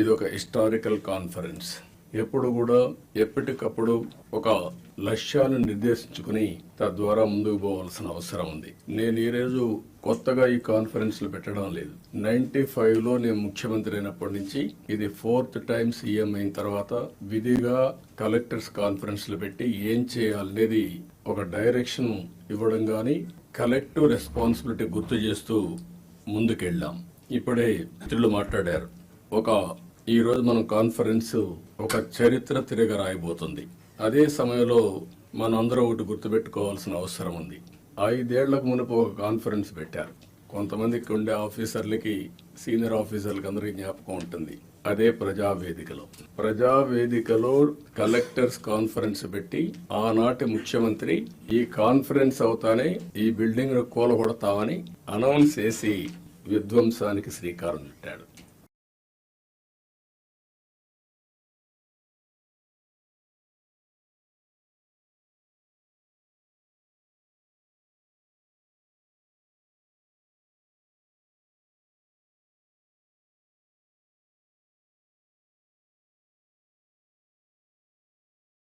ఇది ఒక historical conference. ఎప్పుడు కూడా ఎప్పటికప్పుడు ఒక లక్ష్యాలను నిర్దేశించుకుని తద్వారా ముందుకు పోవాల్సిన అవసరం ఉంది. నేను ఈరోజు కొత్తగా ఈ కాన్ఫరెన్స్లు పెట్టడం లేదు. 95లో నేను ముఖ్యమంత్రి అయినప్పటి నుంచి ఇది 4th టైం సీఎం అయిన తర్వాత విధిగా కలెక్టర్స్ కాన్ఫరెన్స్లు పెట్టి ఏం చేయాలనేది ఒక డైరెక్షన్ ఇవ్వడం గాని కలెక్టివ్ రెస్పాన్సిబిలిటీ గుర్తు చేస్తూ ముందుకెళ్ళాం. ఇప్పుడే మిత్రులు మాట్లాడారు. ఈ రోజు మన కాన్ఫరెన్స్ ఒక చరిత్ర తిరగ రాయబోతుంది. అదే సమయంలో మనందరూ ఒకటి గుర్తుపెట్టుకోవాల్సిన అవసరం ఉంది. 5 ఏళ్లకు మునుపు ఒక కాన్ఫరెన్స్ పెట్టారు. కొంతమందికి ఉండే ఆఫీసర్లకి, సీనియర్ ఆఫీసర్లకి అందరికీ జ్ఞాపకం ఉంటుంది. అదే ప్రజావేదికలో కలెక్టర్స్ కాన్ఫరెన్స్ పెట్టి ఆనాటి ముఖ్యమంత్రి ఈ కాన్ఫరెన్స్ అవుతానే ఈ బిల్డింగ్ కూలగొడతామని అనౌన్స్ చేసి విధ్వంసానికి శ్రీకారం చుట్టాడు.